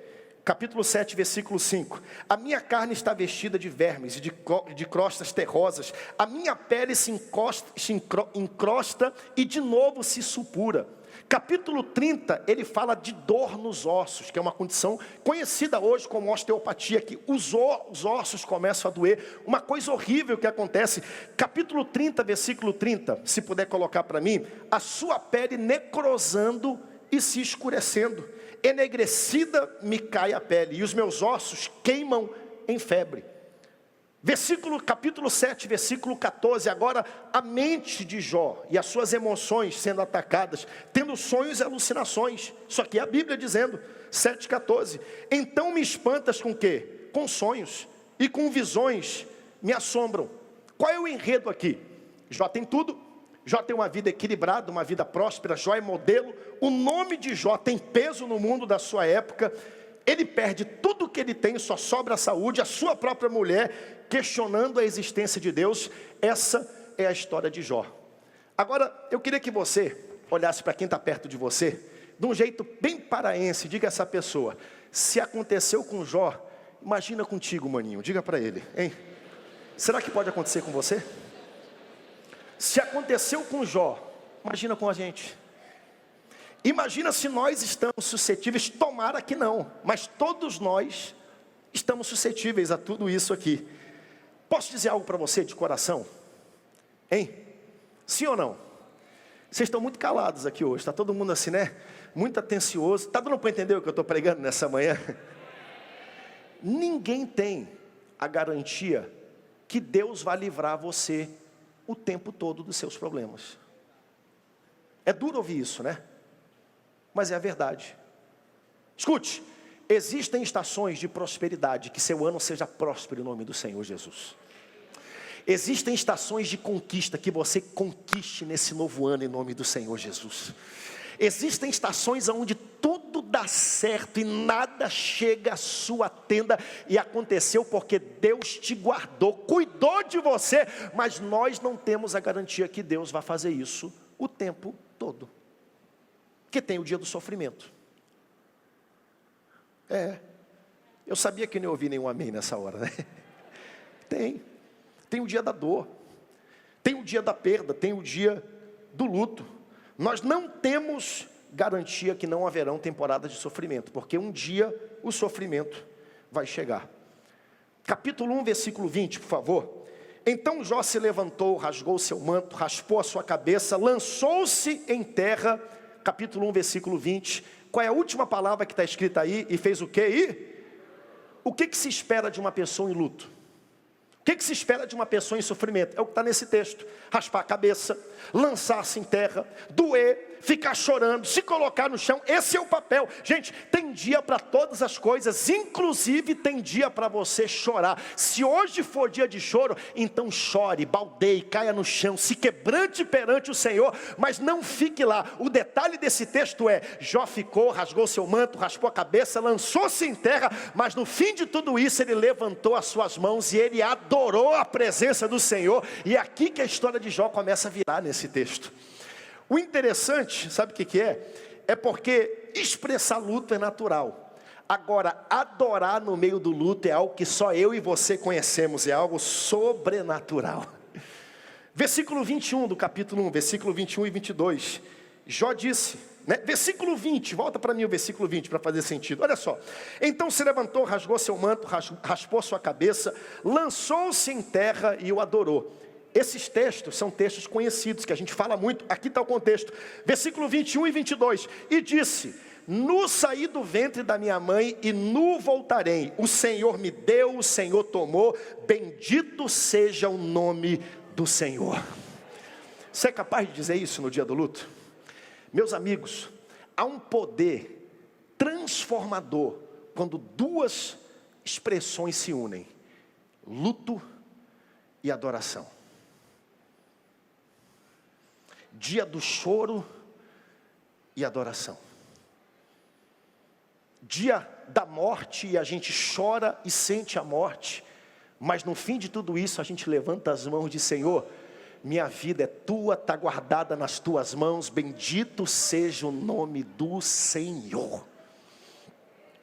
Capítulo 7, versículo 5. A minha carne está vestida de vermes e de crostas terrosas. A minha pele se encrosta e de novo se supura. Capítulo 30, ele fala de dor nos ossos, que é uma condição conhecida hoje como osteopatia, que os ossos começam a doer. Uma coisa horrível que acontece. Capítulo 30, versículo 30, se puder colocar para mim. A sua pele necrosando e se escurecendo. Enegrecida me cai a pele, e os meus ossos queimam em febre. Capítulo 7, versículo 14. Agora a mente de Jó e as suas emoções sendo atacadas, tendo sonhos e alucinações. Isso aqui é a Bíblia dizendo, 7,14. Então me espantas com o quê? Com sonhos, e com visões me assombram. Qual é o enredo aqui? Jó tem tudo. Jó tem uma vida equilibrada, uma vida próspera. Jó é modelo. O nome de Jó tem peso no mundo da sua época. Ele perde tudo que ele tem, só sobra a saúde. A sua própria mulher questionando a existência de Deus. Essa é a história de Jó. Agora, eu queria que você olhasse para quem está perto de você, de um jeito bem paraense. Diga a essa pessoa, se aconteceu com Jó, imagina contigo, maninho. Diga para ele, hein? Será que pode acontecer com você? Se aconteceu com Jó, imagina com a gente. Imagina se nós estamos suscetíveis, tomara que não, mas todos nós estamos suscetíveis a tudo isso aqui. Posso dizer algo para você de coração? Hein? Sim ou não? Vocês estão muito calados aqui hoje, está todo mundo assim, né? Muito atencioso. Está dando para entender o que eu estou pregando nessa manhã? Ninguém tem a garantia que Deus vai livrar você o tempo todo dos seus problemas. É duro ouvir isso, né? Mas é a verdade. Escute, existem estações de prosperidade, que seu ano seja próspero em nome do Senhor Jesus. Existem estações de conquista, que você conquiste nesse novo ano em nome do Senhor Jesus. Existem estações onde tudo dá certo e nada chega à sua tenda, e aconteceu porque Deus te guardou, cuidou de você, mas nós não temos a garantia que Deus vai fazer isso o tempo todo. Porque tem o dia do sofrimento. Eu sabia que não ia ouvir nenhum amém nessa hora, né? Tem o dia da dor, tem o dia da perda, tem o dia do luto. Nós não temos garantia que não haverão temporadas de sofrimento, porque um dia o sofrimento vai chegar. Capítulo 1, versículo 20, por favor. Então Jó se levantou, rasgou seu manto, raspou a sua cabeça, lançou-se em terra. Capítulo 1, versículo 20. Qual é a última palavra que está escrita aí? E fez o quê? o que se espera de uma pessoa em luto? O que se espera de uma pessoa em sofrimento? É o que está nesse texto. Raspar a cabeça, lançar-se em terra, doer, ficar chorando, se colocar no chão. Esse é o papel. Gente, tem dia para todas as coisas, inclusive tem dia para você chorar. Se hoje for dia de choro, então chore, baldeie, caia no chão, se quebrante perante o Senhor, mas não fique lá. O detalhe desse texto é, Jó ficou, rasgou seu manto, raspou a cabeça, lançou-se em terra, mas no fim de tudo isso, ele levantou as suas mãos e ele adorou a presença do Senhor. E é aqui que a história de Jó começa a virar nesse texto. O interessante, sabe o que é? É porque expressar luto é natural. Agora, adorar no meio do luto é algo que só eu e você conhecemos, é algo sobrenatural. Versículo 21 do capítulo 1, versículo 21 e 22. Jó disse, né? Versículo 20, volta para mim o versículo 20 para fazer sentido. Olha só. Então se levantou, rasgou seu manto, raspou sua cabeça, lançou-se em terra e o adorou. Esses textos são textos conhecidos, que a gente fala muito. Aqui está o contexto. Versículo 21 e 22. E disse, nu saí do ventre da minha mãe e nu voltarei. O Senhor me deu, o Senhor tomou. Bendito seja o nome do Senhor. Você é capaz de dizer isso no dia do luto? Meus amigos, há um poder transformador quando duas expressões se unem. Luto e adoração. Dia do choro e adoração. Dia da morte e a gente chora e sente a morte. Mas no fim de tudo isso a gente levanta as mãos e diz, Senhor, minha vida é tua, está guardada nas tuas mãos. Bendito seja o nome do Senhor.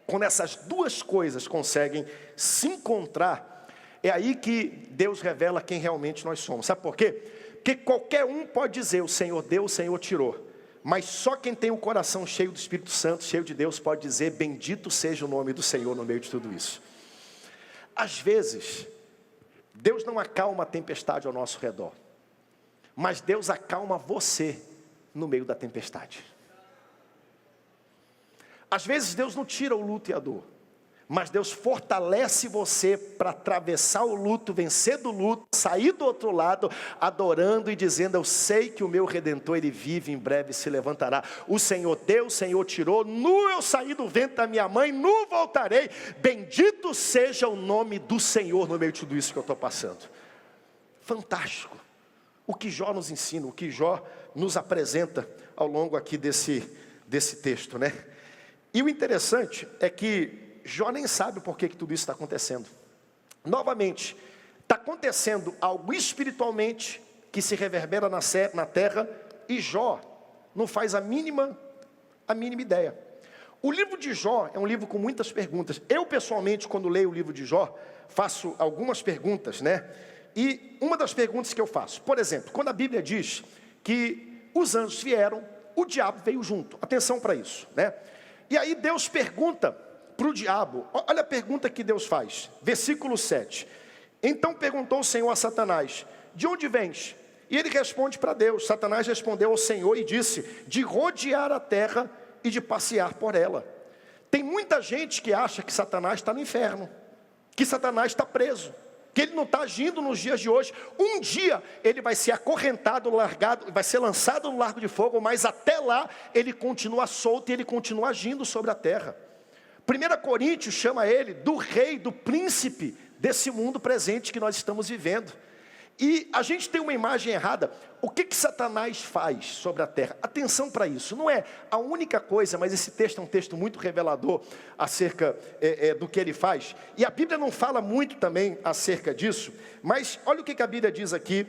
Quando essas duas coisas conseguem se encontrar, é aí que Deus revela quem realmente nós somos. Sabe por quê? Porque qualquer um pode dizer, o Senhor deu, o Senhor tirou. Mas só quem tem o coração cheio do Espírito Santo, cheio de Deus, pode dizer, bendito seja o nome do Senhor no meio de tudo isso. Às vezes, Deus não acalma a tempestade ao nosso redor. Mas Deus acalma você no meio da tempestade. Às vezes Deus não tira o luto e a dor, mas Deus fortalece você para atravessar o luto, vencer do luto, sair do outro lado, adorando e dizendo, eu sei que o meu Redentor, Ele vive, em breve se levantará. O Senhor deu, o Senhor tirou, nu eu saí do ventre da minha mãe, nu voltarei. Bendito seja o nome do Senhor no meio de tudo isso que eu estou passando. Fantástico. O que Jó nos ensina, o que Jó nos apresenta ao longo aqui desse texto, né? E o interessante é que Jó nem sabe por que tudo isso está acontecendo. Novamente, está acontecendo algo espiritualmente que se reverbera na terra e Jó não faz a mínima ideia. O livro de Jó é um livro com muitas perguntas. Eu pessoalmente, quando leio o livro de Jó, faço algumas perguntas, né? E uma das perguntas que eu faço, por exemplo, quando a Bíblia diz que os anjos vieram, o diabo veio junto. Atenção para isso, né? E aí Deus pergunta para o diabo, olha a pergunta que Deus faz, versículo 7. Então perguntou o Senhor a Satanás, de onde vens? E ele responde para Deus. Satanás respondeu ao Senhor e disse, de rodear a terra e de passear por ela. Tem muita gente que acha que Satanás está no inferno, que Satanás está preso, que ele não está agindo nos dias de hoje. Um dia ele vai ser acorrentado, largado, vai ser lançado no lago de fogo, mas até lá ele continua solto e ele continua agindo sobre a terra. 1 Coríntios chama ele do rei, do príncipe desse mundo presente que nós estamos vivendo. E a gente tem uma imagem errada. O que Satanás faz sobre a terra? Atenção para isso. Não é a única coisa, mas esse texto é um texto muito revelador acerca do que ele faz. E a Bíblia não fala muito também acerca disso. Mas olha o que a Bíblia diz aqui.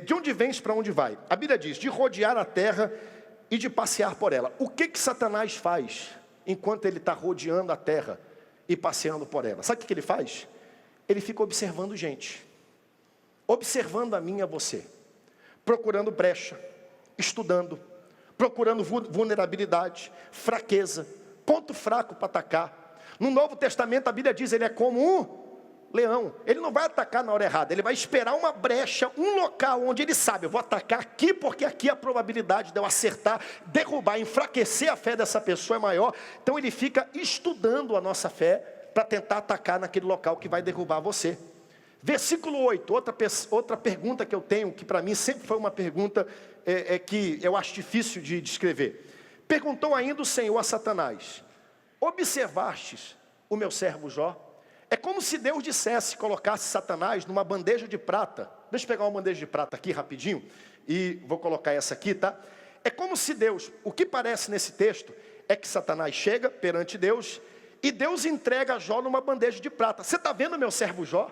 De onde vens, para onde vai? A Bíblia diz, de rodear a terra e de passear por ela. O que Satanás faz enquanto ele está rodeando a terra e passeando por ela? Sabe o que ele faz? Ele fica observando gente. Observando a mim e a você, procurando brecha, estudando, procurando vulnerabilidade, fraqueza, ponto fraco para atacar. No Novo Testamento a Bíblia diz, ele é como um leão. Ele não vai atacar na hora errada, ele vai esperar uma brecha, um local onde ele sabe, eu vou atacar aqui porque aqui a probabilidade de eu acertar, derrubar, enfraquecer a fé dessa pessoa é maior. Então ele fica estudando a nossa fé para tentar atacar naquele local que vai derrubar você. Versículo 8, outra pergunta que eu tenho, que para mim sempre foi uma pergunta que eu acho difícil de descrever. Perguntou ainda o Senhor a Satanás: observastes o meu servo Jó? É como se Deus dissesse, colocasse Satanás numa bandeja de prata. Deixa eu pegar uma bandeja de prata aqui rapidinho, e vou colocar essa aqui, tá? É como se Deus, o que parece nesse texto, é que Satanás chega perante Deus, e Deus entrega Jó numa bandeja de prata. Você está vendo meu servo Jó?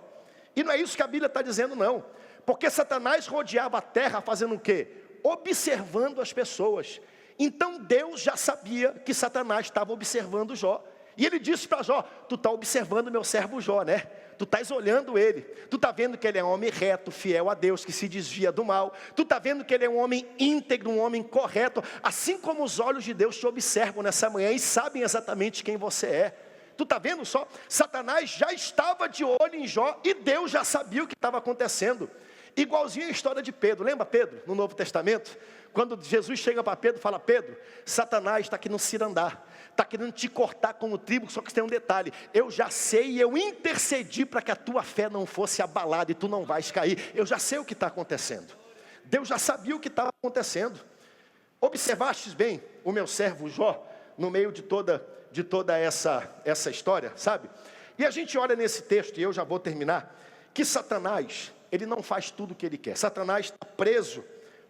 E não é isso que a Bíblia está dizendo, não. Porque Satanás rodeava a terra fazendo o quê? Observando as pessoas. Então Deus já sabia que Satanás estava observando Jó. E ele disse para Jó: tu está observando meu servo Jó, né? Tu estás olhando ele. Tu está vendo que ele é um homem reto, fiel a Deus, que se desvia do mal. Tu está vendo que ele é um homem íntegro, um homem correto. Assim como os olhos de Deus te observam nessa manhã e sabem exatamente quem você é. Tu está vendo só? Satanás já estava de olho em Jó e Deus já sabia o que estava acontecendo. Igualzinho a história de Pedro. Lembra Pedro, no Novo Testamento? Quando Jesus chega para Pedro e fala: Pedro, Satanás está querendo se andar, está querendo te cortar como trigo, só que tem um detalhe: eu já sei e eu intercedi para que a tua fé não fosse abalada e tu não vais cair. Eu já sei o que está acontecendo. Deus já sabia o que estava acontecendo. Observastes bem o meu servo Jó, no meio de toda essa história, sabe? E a gente olha nesse texto, e eu já vou terminar, que Satanás, ele não faz tudo o que ele quer. Satanás está preso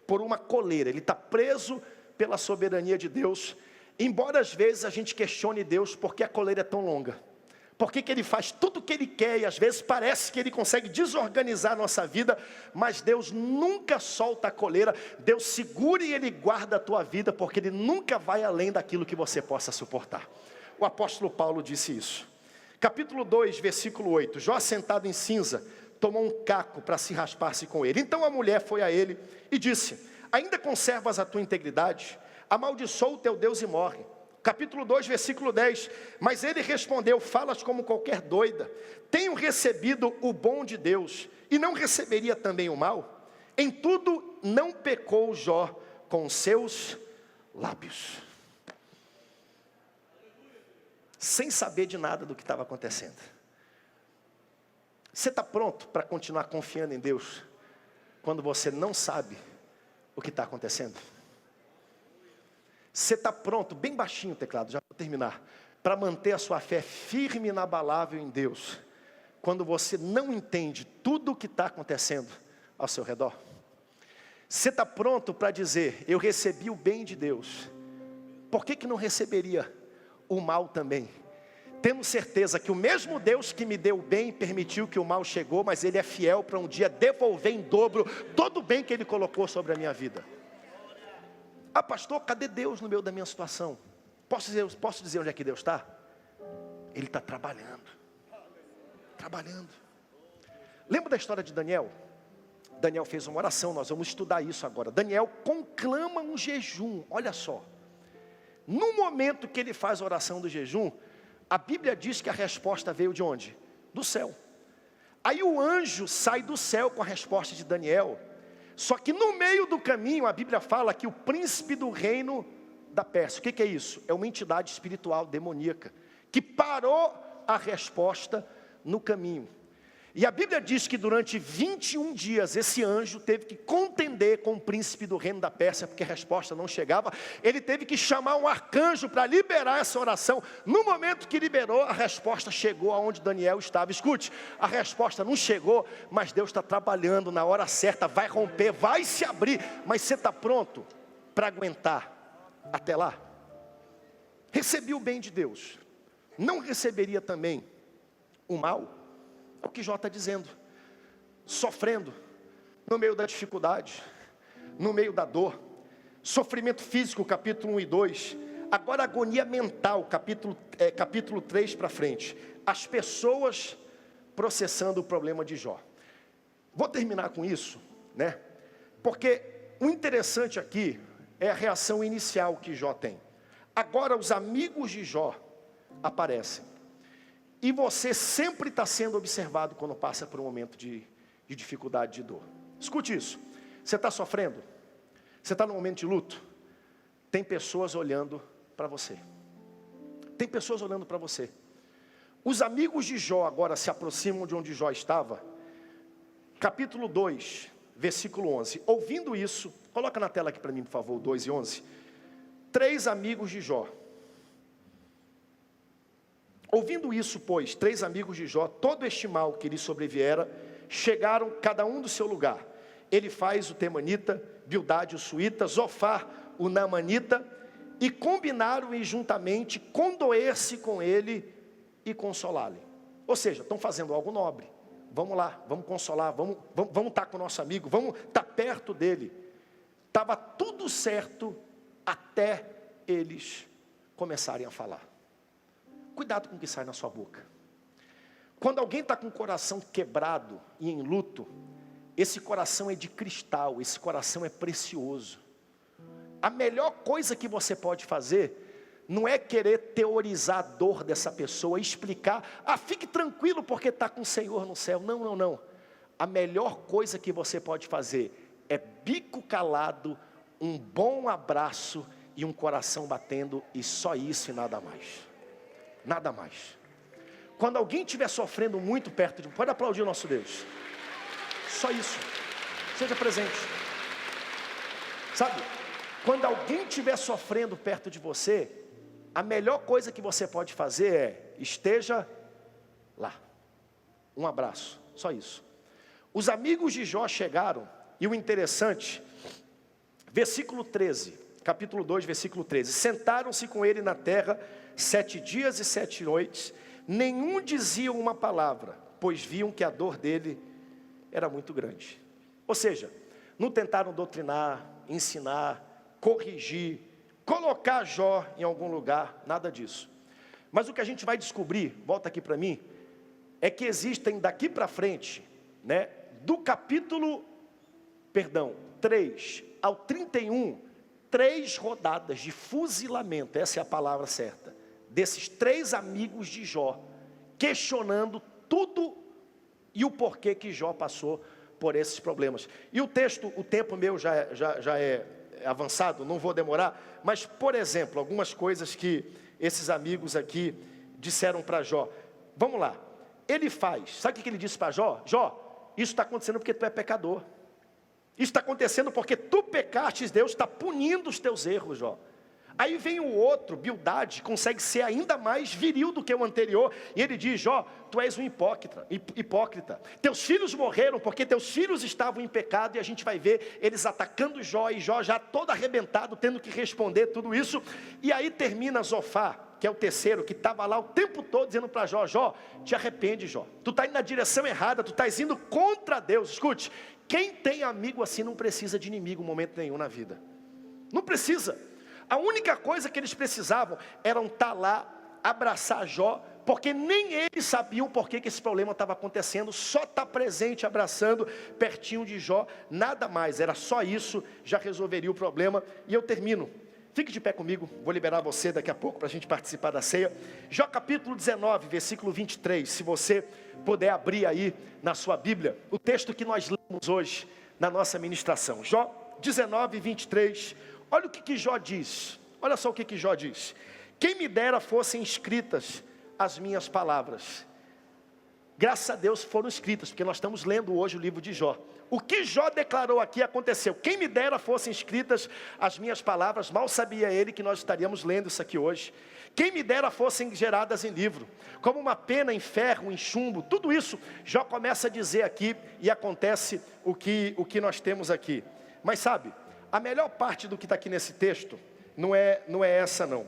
por uma coleira, ele está preso pela soberania de Deus, embora às vezes a gente questione Deus, por que a coleira é tão longa? Por que ele faz tudo o que ele quer, e às vezes parece que ele consegue desorganizar a nossa vida, mas Deus nunca solta a coleira. Deus segura e ele guarda a tua vida, porque ele nunca vai além daquilo que você possa suportar. O apóstolo Paulo disse isso. Capítulo 2, versículo 8, Jó sentado em cinza, tomou um caco para se raspar-se com ele. Então a mulher foi a ele e disse: ainda conservas a tua integridade? Amaldiçoa o teu Deus e morre. Capítulo 2, versículo 10, mas ele respondeu: falas como qualquer doida. Tenho recebido o bom de Deus, e não receberia também o mal? Em tudo não pecou Jó com seus lábios. Sem saber de nada do que estava acontecendo. Você está pronto para continuar confiando em Deus, quando você não sabe o que está acontecendo? Você está pronto, bem baixinho o teclado, já vou terminar, para manter a sua fé firme e inabalável em Deus, quando você não entende tudo o que está acontecendo ao seu redor? Você está pronto para dizer: eu recebi o bem de Deus, por que não receberia o mal também? Temos certeza que o mesmo Deus que me deu o bem permitiu que o mal chegou, mas Ele é fiel para um dia devolver em dobro todo o bem que Ele colocou sobre a minha vida. Ah, pastor, cadê Deus no meio da minha situação? Posso dizer onde é que Deus está? Ele está trabalhando. Trabalhando. Lembra da história de Daniel? Daniel fez uma oração, nós vamos estudar isso agora. Daniel conclama um jejum, olha só. No momento que ele faz a oração do jejum, a Bíblia diz que a resposta veio de onde? Do céu. Aí o anjo sai do céu com a resposta de Daniel. Só que no meio do caminho, a Bíblia fala que o príncipe do reino da Pérsia, o que é isso? É uma entidade espiritual demoníaca, que parou a resposta no caminho. E a Bíblia diz que durante 21 dias, esse anjo teve que contender com o príncipe do reino da Pérsia, porque a resposta não chegava. Ele teve que chamar um arcanjo para liberar essa oração. No momento que liberou, a resposta chegou aonde Daniel estava. Escute, a resposta não chegou, mas Deus está trabalhando na hora certa, vai romper, vai se abrir. Mas você está pronto para aguentar até lá? Recebi o bem de Deus, não receberia também o mal? É o que Jó está dizendo. Sofrendo no meio da dificuldade, no meio da dor, sofrimento físico, capítulo 1 e 2. Agora agonia mental, capítulo 3 para frente. As pessoas processando o problema de Jó. Vou terminar com isso, né? Porque o interessante aqui é a reação inicial que Jó tem. Agora os amigos de Jó aparecem. E você sempre está sendo observado quando passa por um momento de dificuldade, de dor. Escute isso. Você está sofrendo? Você está num momento de luto? Tem pessoas olhando para você. Tem pessoas olhando para você. Os amigos de Jó agora se aproximam de onde Jó estava. Capítulo 2, versículo 11. Ouvindo isso, coloca na tela aqui para mim, por favor, 2 e 11. 3 amigos de Jó. Ouvindo isso, pois, 3 amigos de Jó, todo este mal que lhe sobreviera, chegaram cada um do seu lugar. Elifaz o temanita, Bildade o suíta, Zofar o naamanita, e combinaram em juntamente condoer-se com ele e consolá-lo. Ou seja, estão fazendo algo nobre. Vamos lá, vamos consolar, vamos estar com o nosso amigo, vamos estar perto dele. Estava tudo certo até eles começarem a falar. Cuidado com o que sai na sua boca. Quando alguém está com o coração quebrado e em luto, esse coração é de cristal, esse coração é precioso. A melhor coisa que você pode fazer não é querer teorizar a dor dessa pessoa, explicar, fique tranquilo porque está com o Senhor no céu. Não, não, não. A melhor coisa que você pode fazer é bico calado, um bom abraço e um coração batendo, e só isso e nada mais. Nada mais. Quando alguém estiver sofrendo muito perto de... Pode aplaudir o nosso Deus. Só isso. Seja presente. Sabe? Quando alguém estiver sofrendo perto de você, a melhor coisa que você pode fazer é, esteja lá. Um abraço. Só isso. Os amigos de Jó chegaram, e o interessante, versículo 13, capítulo 2, versículo 13. Sentaram-se com ele na terra 7 dias e 7 noites, nenhum dizia uma palavra, pois viam que a dor dele era muito grande. Ou seja, não tentaram doutrinar, ensinar, corrigir, colocar Jó em algum lugar, nada disso. Mas o que a gente vai descobrir, volta aqui para mim, é que existem daqui para frente, né, do capítulo, 3 ao 31, 3 rodadas de fuzilamento, essa é a palavra certa, desses 3 amigos de Jó, questionando tudo e o porquê que Jó passou por esses problemas. E o texto, o tempo meu já é avançado, não vou demorar, mas, por exemplo, algumas coisas que esses amigos aqui disseram para Jó. Vamos lá, ele faz, sabe o que ele disse para Jó? Jó, isso está acontecendo porque tu é pecador. Isso está acontecendo porque tu pecaste, Deus está punindo os teus erros, Jó. Aí vem o outro, Bildade, consegue ser ainda mais viril do que o anterior, e ele diz, Jó, tu és um hipócrita. Teus filhos morreram porque teus filhos estavam em pecado, e a gente vai ver eles atacando Jó, e Jó já todo arrebentado, tendo que responder tudo isso. E aí termina Zofar, que é o terceiro, que estava lá o tempo todo dizendo para Jó, Jó, te arrepende, Jó. Tu está indo na direção errada, tu estás indo contra Deus. Escute, quem tem amigo assim não precisa de inimigo em momento nenhum na vida. Não precisa. A única coisa que eles precisavam era estar lá, abraçar Jó, porque nem eles sabiam por que esse problema estava acontecendo, só estar presente, abraçando, pertinho de Jó, nada mais, era só isso, já resolveria o problema. E eu termino, fique de pé comigo, vou liberar você daqui a pouco para a gente participar da ceia. Jó capítulo 19, versículo 23, se você puder abrir aí na sua Bíblia, o texto que nós lemos hoje na nossa ministração. Jó 19, 23, olha o que Jó diz, olha só o que Jó diz. Quem me dera fossem escritas as minhas palavras. Graças a Deus foram escritas, porque nós estamos lendo hoje o livro de Jó. O que Jó declarou aqui aconteceu. Quem me dera fossem escritas as minhas palavras, mal sabia ele que nós estaríamos lendo isso aqui hoje. Quem me dera fossem geradas em livro, como uma pena em ferro, em chumbo, tudo isso Jó começa a dizer aqui, e acontece o que nós temos aqui. Mas sabe, a melhor parte do que está aqui nesse texto, não é essa não.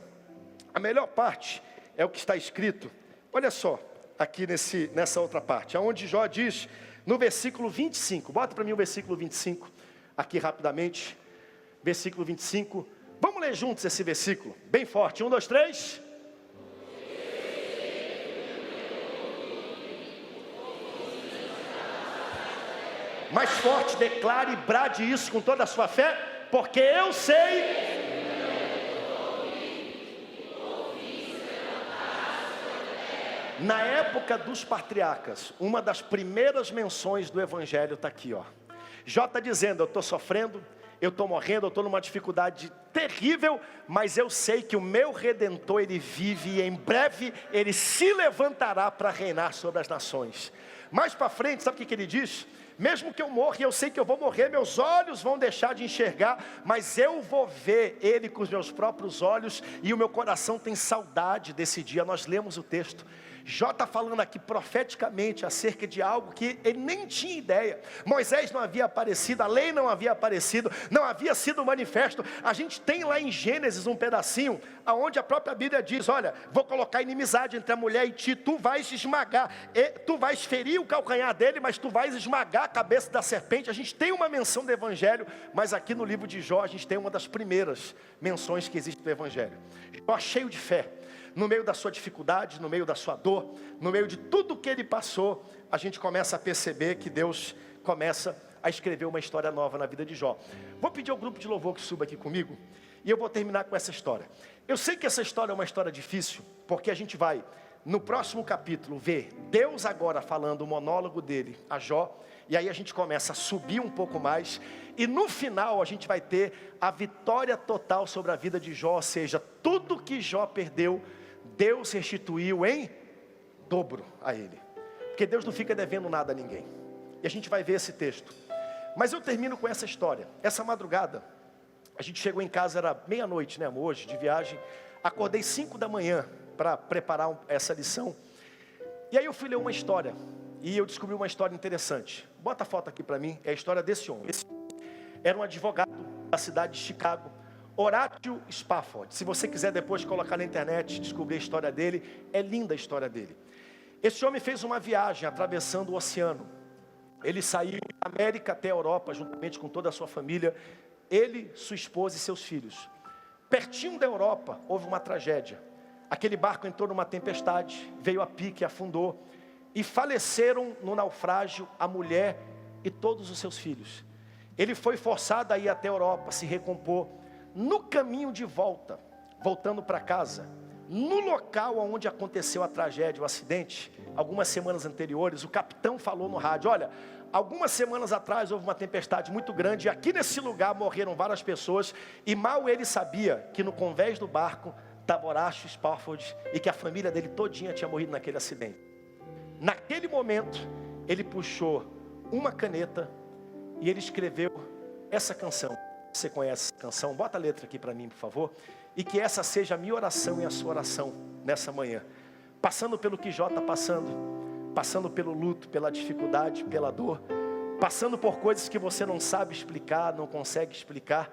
A melhor parte é o que está escrito, olha só, aqui nessa outra parte, onde Jó diz, no versículo 25, bota para mim o versículo 25, aqui rapidamente, versículo 25, vamos ler juntos esse versículo, bem forte, 1, 2, 3... Mais forte, declare e brade isso com toda a sua fé, porque eu sei... Na época dos patriarcas, uma das primeiras menções do Evangelho está aqui, ó. Jó está dizendo, eu estou sofrendo, eu estou morrendo, eu estou numa dificuldade terrível, mas eu sei que o meu Redentor, ele vive e em breve ele se levantará para reinar sobre as nações. Mais para frente, sabe o que ele diz? Mesmo que eu morra, e eu sei que eu vou morrer, meus olhos vão deixar de enxergar, mas eu vou ver Ele com os meus próprios olhos, e o meu coração tem saudade desse dia. Nós lemos o texto. Jó está falando aqui profeticamente acerca de algo que ele nem tinha ideia. Moisés não havia aparecido, a lei não havia aparecido, não havia sido manifesto. A gente tem lá em Gênesis um pedacinho, onde a própria Bíblia diz, olha, vou colocar inimizade entre a mulher e ti, tu vais esmagar, tu vais ferir o calcanhar dele, mas tu vais esmagar a cabeça da serpente. A gente tem uma menção do Evangelho, mas aqui no livro de Jó, a gente tem uma das primeiras menções que existe do Evangelho. Jó cheio de fé. No meio da sua dificuldade, no meio da sua dor, no meio de tudo que ele passou, a gente começa a perceber que Deus começa a escrever uma história nova na vida de Jó. Vou pedir ao grupo de louvor que suba aqui comigo, e eu vou terminar com essa história. Eu sei que essa história é uma história difícil, porque a gente vai, no próximo capítulo, ver Deus agora falando o monólogo dele a Jó, e aí a gente começa a subir um pouco mais, e no final a gente vai ter a vitória total sobre a vida de Jó, ou seja, tudo que Jó perdeu, Deus restituiu em dobro a ele. Porque Deus não fica devendo nada a ninguém. E a gente vai ver esse texto. Mas eu termino com essa história. Essa madrugada, a gente chegou em casa, era meia-noite, né, amor, hoje, de viagem. Acordei 5 da manhã para preparar essa lição. E aí eu fui ler uma história. E eu descobri uma história interessante. Bota a foto aqui para mim, é a história desse homem. Esse era um advogado da cidade de Chicago, Horatio Spafford. Se você quiser depois colocar na internet, descobrir a história dele, é linda a história dele. Esse homem fez uma viagem atravessando o oceano. Ele saiu da América até a Europa, juntamente com toda a sua família. Ele, sua esposa e seus filhos. Pertinho da Europa, houve uma tragédia. Aquele barco entrou numa tempestade, veio a pique, afundou. E faleceram no naufrágio a mulher e todos os seus filhos. Ele foi forçado a ir até a Europa, se recompor. No caminho de volta, voltando para casa, no local onde aconteceu a tragédia, o acidente, algumas semanas anteriores, o capitão falou no rádio, olha, algumas semanas atrás houve uma tempestade muito grande, e aqui nesse lugar morreram várias pessoas, e mal ele sabia que no convés do barco estava Horatio Spafford, e que a família dele todinha tinha morrido naquele acidente. Naquele momento, ele puxou uma caneta, e ele escreveu essa canção. Você conhece essa canção? Bota a letra aqui para mim, por favor. E que essa seja a minha oração e a sua oração nessa manhã. Passando pelo que Jó está passando. Passando pelo luto, pela dificuldade, pela dor. Passando por coisas que você não sabe explicar, não consegue explicar.